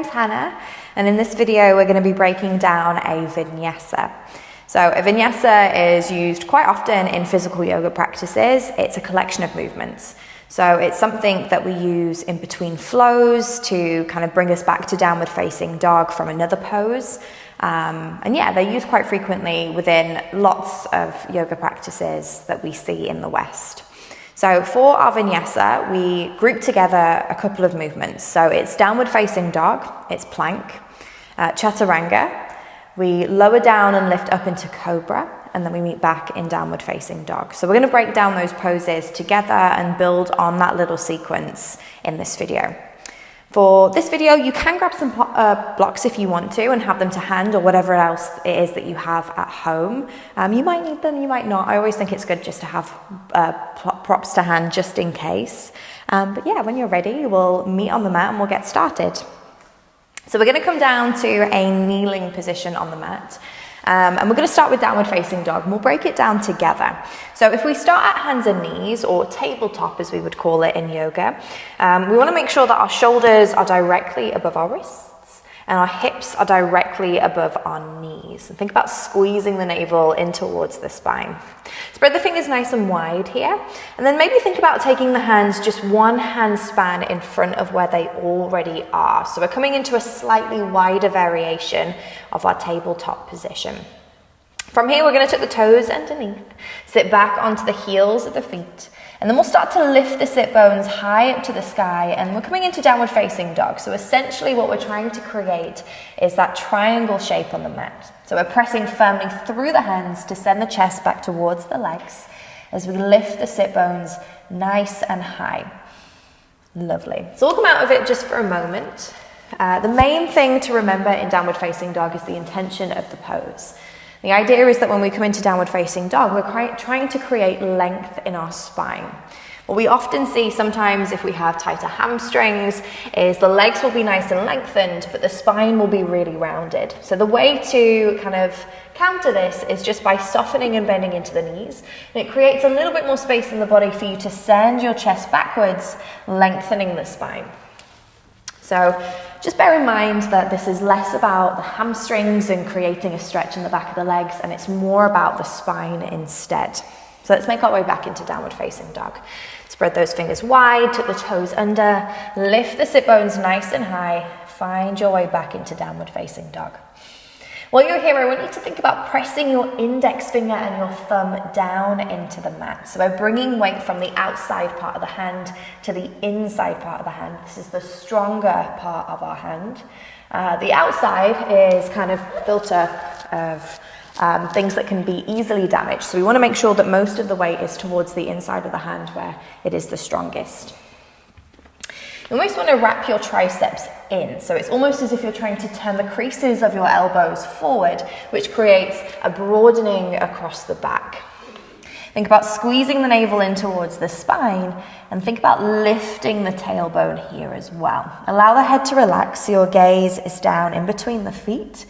name's Hannah, and in this video we're going to be breaking down a vinyasa. So a vinyasa is used quite often in physical yoga practices. It's a collection of movements. So it's something that we use in between flows to kind of bring us back to downward facing dog from another pose. And yeah, they're used quite frequently within lots of yoga practices that we see in the West. So for our vinyasa, we group together a couple of movements. So it's downward facing dog, it's plank, chaturanga. We lower down and lift up into cobra, and then we meet back in downward facing dog. So we're going to break down those poses together and build on that little sequence in this video. For this video, you can grab some blocks if you want to and have them to hand, or whatever else it is that you have at home. You might need them, you might not. I always think it's good just to have props to hand just in case. But yeah, when you're ready, we'll meet on the mat and we'll get started. So we're going to come down to a kneeling position on the mat. And we're going to start with downward facing dog, and we'll break it down together. So if we start at hands and knees, or tabletop as we would call it in yoga, we want to make sure that our shoulders are directly above our wrists and our hips are directly above our knees. And think about squeezing the navel in towards the spine. Spread the fingers nice and wide here, and then maybe think about taking the hands just one hand span in front of where they already are. So we're coming into a slightly wider variation of our tabletop position. From here, we're going to tuck the toes underneath, sit back onto the heels of the feet, and then we'll start to lift the sit bones high up to the sky, and we're coming into downward facing dog. So essentially what we're trying to create is that triangle shape on the mat. So we're pressing firmly through the hands to send the chest back towards the legs as we lift the sit bones nice and high. Lovely. So we'll come out of it just for a moment. The main thing to remember in downward facing dog is the intention of the pose. The idea is that when we come into downward facing dog, we're trying to create length in our spine. What we often see sometimes if we have tighter hamstrings is the legs will be nice and lengthened, but the spine will be really rounded. So the way to kind of counter this is just by softening and bending into the knees. And it creates a little bit more space in the body for you to send your chest backwards, lengthening the spine. So just bear in mind that this is less about the hamstrings and creating a stretch in the back of the legs, and it's more about the spine instead. So let's make our way back into downward facing dog. Spread those fingers wide, tuck the toes under, lift the sit bones nice and high, find your way back into downward facing dog. While you're here, I want you to think about pressing your index finger and your thumb down into the mat. So we're bringing weight from the outside part of the hand to the inside part of the hand. This is the stronger part of our hand. The outside is kind of built up of things that can be easily damaged. So we want to make sure that most of the weight is towards the inside of the hand where it is the strongest. You almost want to wrap your triceps in. So it's almost as if you're trying to turn the creases of your elbows forward, which creates a broadening across the back. Think about squeezing the navel in towards the spine, and think about lifting the tailbone here as well. Allow the head to relax so your gaze is down in between the feet.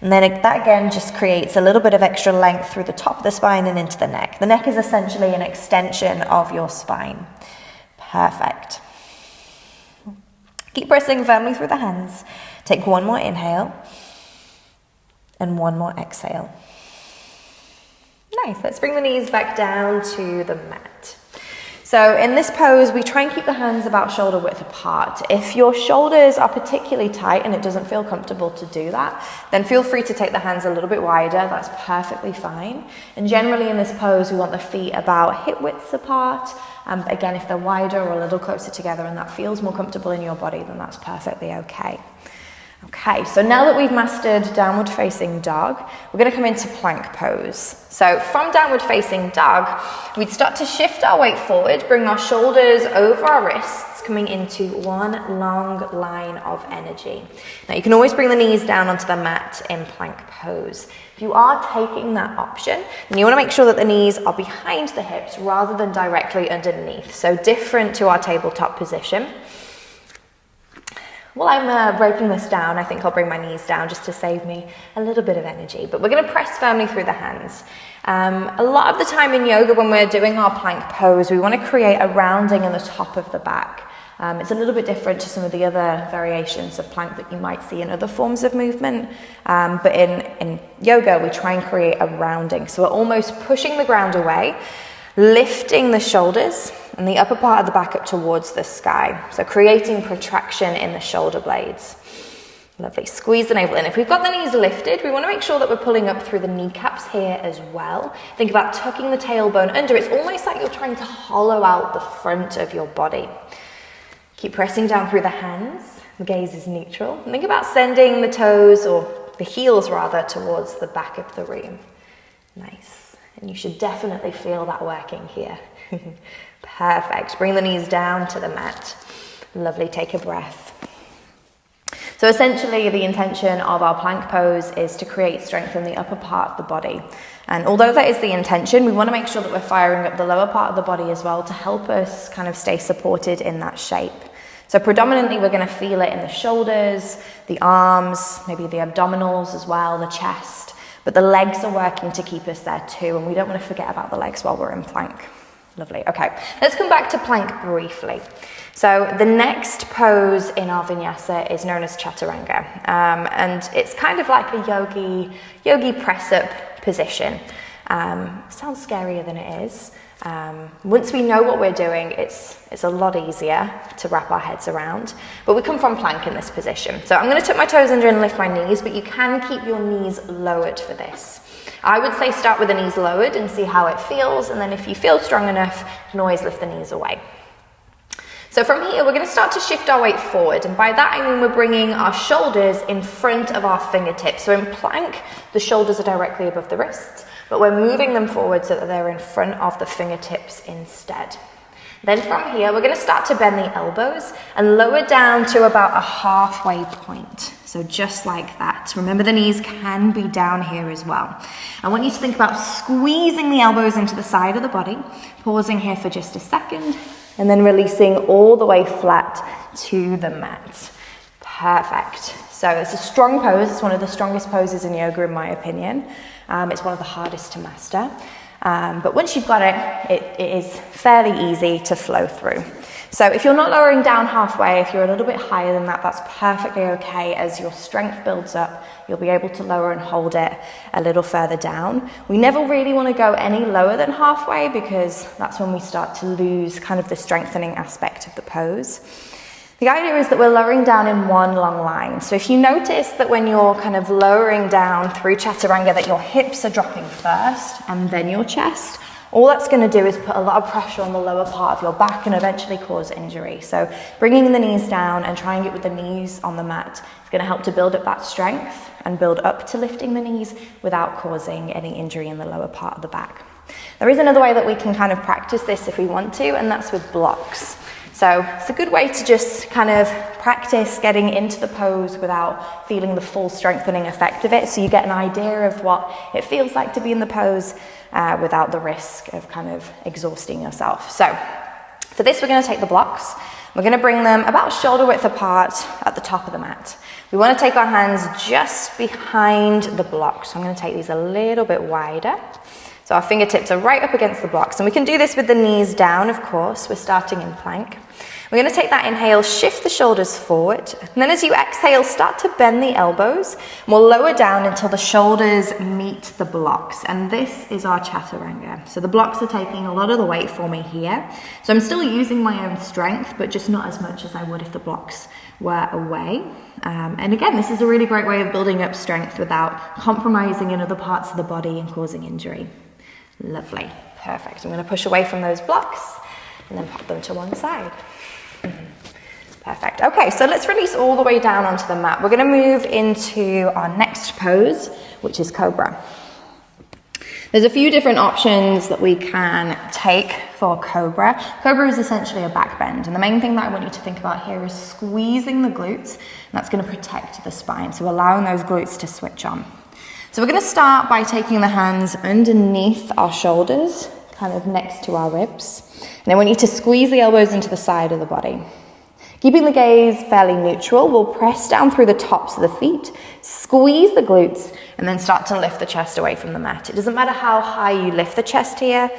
And then that again just creates a little bit of extra length through the top of the spine and into the neck. The neck is essentially an extension of your spine. Perfect. Keep pressing firmly through the hands. Take one more inhale and one more exhale. Nice. Let's bring the knees back down to the mat. So in this pose, we try and keep the hands about shoulder width apart. If your shoulders are particularly tight and it doesn't feel comfortable to do that, then feel free to take the hands a little bit wider. That's perfectly fine. And generally in this pose, we want the feet about hip widths apart. Again, if they're wider or a little closer together and that feels more comfortable in your body, then that's perfectly okay. Okay, so now that we've mastered downward facing dog, we're going to come into plank pose. So from downward facing dog, we'd start to shift our weight forward, bring our shoulders over our wrists, coming into one long line of energy. Now you can always bring the knees down onto the mat in plank pose. If you are taking that option, then you want to make sure that the knees are behind the hips rather than directly underneath. So different to our tabletop position. While I'm breaking this down, I think I'll bring my knees down just to save me a little bit of energy. But we're going to press firmly through the hands. A lot of the time in yoga when we're doing our plank pose, we want to create a rounding in the top of the back. It's a little bit different to some of the other variations of plank that you might see in other forms of movement, but in yoga we try and create a rounding. So we're almost pushing the ground away, lifting the shoulders and the upper part of the back up towards the sky. So creating protraction in the shoulder blades. Lovely. Squeeze the navel in. If we've got the knees lifted, we want to make sure that we're pulling up through the kneecaps here as well. Think about tucking the tailbone under. It's almost like you're trying to hollow out the front of your body. Keep pressing down through the hands. The gaze is neutral. And think about sending the toes, or the heels rather, towards the back of the room. Nice. And you should definitely feel that working here. Perfect. Bring the knees down to the mat. Lovely. Take a breath. So essentially the intention of our plank pose is to create strength in the upper part of the body. And although that is the intention, we want to make sure that we're firing up the lower part of the body as well to help us kind of stay supported in that shape. So predominantly we're going to feel it in the shoulders, the arms, maybe the abdominals as well, the chest, but the legs are working to keep us there too, and we don't want to forget about the legs while we're in plank. Lovely. Okay, let's come back to plank briefly. So the next pose in our vinyasa is known as chaturanga, and it's kind of like a yogi press-up position. Sounds scarier than it is. Once we know what we're doing, it's a lot easier to wrap our heads around. But we come from plank in this position. So I'm going to tuck my toes under and lift my knees, but you can keep your knees lowered for this. I would say start with the knees lowered and see how it feels, and then if you feel strong enough, you can always lift the knees away. So from here, we're going to start to shift our weight forward, and by that I mean we're bringing our shoulders in front of our fingertips. So in plank, the shoulders are directly above the wrists, but we're moving them forward so that they're in front of the fingertips instead. Then from here, we're going to start to bend the elbows and lower down to about a halfway point. So just like that. Remember, the knees can be down here as well. I want you to think about squeezing the elbows into the side of the body, pausing here for just a second, and then releasing all the way flat to the mat. Perfect. So it's a strong pose. It's one of the strongest poses in yoga, in my opinion. It's one of the hardest to master. But once you've got it, it is fairly easy to flow through. So if you're not lowering down halfway, if you're a little bit higher than that, that's perfectly okay. As your strength builds up, you'll be able to lower and hold it a little further down. We never really want to go any lower than halfway, because that's when we start to lose kind of the strengthening aspect of the pose. The idea is that we're lowering down in one long line. So if you notice that when you're kind of lowering down through chaturanga, that your hips are dropping first and then your chest, all that's going to do is put a lot of pressure on the lower part of your back and eventually cause injury. So bringing the knees down and trying it with the knees on the mat is going to help to build up that strength and build up to lifting the knees without causing any injury in the lower part of the back. There is another way that we can kind of practice this if we want to, and that's with blocks. So it's a good way to just kind of practice getting into the pose without feeling the full strengthening effect of it, so you get an idea of what it feels like to be in the pose without the risk of kind of exhausting yourself. So for this, we're going to take the blocks. We're going to bring them about shoulder width apart at the top of the mat. We want to take our hands just behind the blocks. So I'm going to take these a little bit wider. So our fingertips are right up against the blocks, and we can do this with the knees down, of course. We're starting in plank. We're going to take that inhale, shift the shoulders forward, and then as you exhale, start to bend the elbows. And we'll lower down until the shoulders meet the blocks, and this is our chaturanga. So the blocks are taking a lot of the weight for me here. So I'm still using my own strength, but just not as much as I would if the blocks were away. And again, this is a really great way of building up strength without compromising in other parts of the body and causing injury. Lovely. Perfect. I'm going to push away from those blocks and then pop them to one side. Perfect. Okay, so let's release all the way down onto the mat. We're going to move into our next pose, which is cobra. There's a few different options that we can take for cobra. Cobra is essentially a back bend, and the main thing that I want you to think about here is squeezing the glutes, and that's going to protect the spine, so allowing those glutes to switch on. So we're going to start by taking the hands underneath our shoulders, kind of next to our ribs. And I want you to squeeze the elbows into the side of the body. Keeping the gaze fairly neutral, we'll press down through the tops of the feet, squeeze the glutes, and then start to lift the chest away from the mat. It doesn't matter how high you lift the chest here,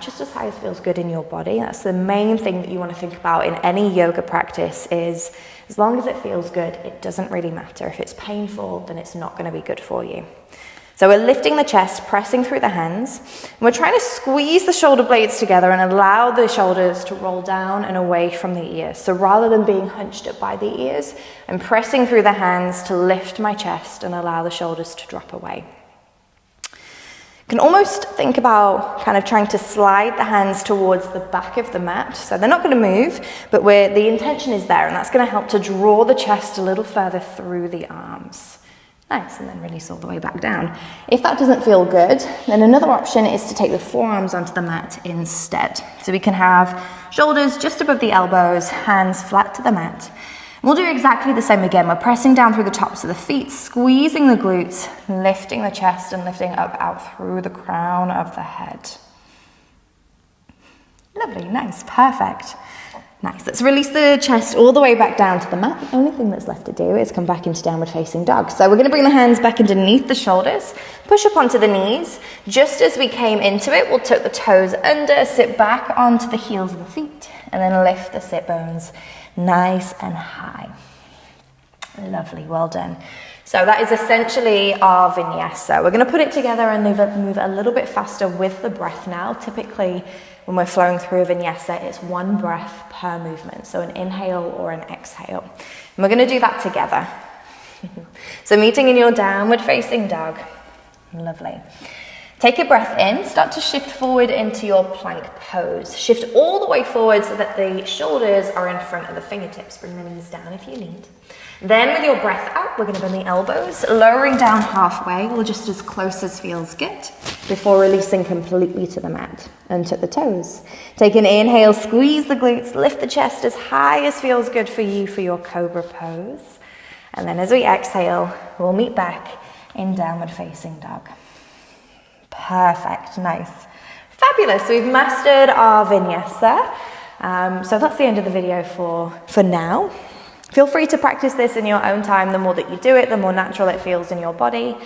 just as high as feels good in your body. That's the main thing that you want to think about in any yoga practice is, as long as it feels good, it doesn't really matter. If it's painful, then it's not going to be good for you. So we're lifting the chest, pressing through the hands, and we're trying to squeeze the shoulder blades together and allow the shoulders to roll down and away from the ears. So rather than being hunched up by the ears, I'm pressing through the hands to lift my chest and allow the shoulders to drop away. You can almost think about kind of trying to slide the hands towards the back of the mat. So they're not going to move, but the intention is there, and that's going to help to draw the chest a little further through the arms. Nice, and then release all the way back down. If that doesn't feel good, then another option is to take the forearms onto the mat instead. So we can have shoulders just above the elbows, hands flat to the mat. We'll do exactly the same again. We're pressing down through the tops of the feet, squeezing the glutes, lifting the chest and lifting up out through the crown of the head. Lovely, nice, perfect. Nice, let's release the chest all the way back down to the mat. The only thing that's left to do is come back into downward facing dog. So we're going to bring the hands back underneath the shoulders, push up onto the knees. Just as we came into it, we'll tuck the toes under, sit back onto the heels of the feet, and then lift the sit bones nice and high. Lovely, well done. So that is essentially our vinyasa. We're going to put it together and move a little bit faster with the breath now. Typically, when we're flowing through a vinyasa, it's one breath per movement, so an inhale or an exhale. And we're going to do that together. So meeting in your downward facing dog. Lovely. Take a breath in, start to shift forward into your plank pose. Shift all the way forward so that the shoulders are in front of the fingertips. Bring the knees down if you need. Then with your breath out, we're going to bend the elbows, lowering down halfway, or just as close as feels good, before releasing completely to the mat. Untuck the toes. Take an inhale, squeeze the glutes, lift the chest as high as feels good for you for your cobra pose. And then as we exhale, we'll meet back in downward facing dog. Perfect, nice. Fabulous, so we've mastered our vinyasa. So that's the end of the video for now. Feel free to practice this in your own time. The more that you do it, the more natural it feels in your body.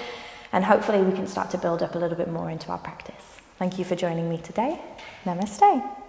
And hopefully we can start to build up a little bit more into our practice. Thank you for joining me today. Namaste.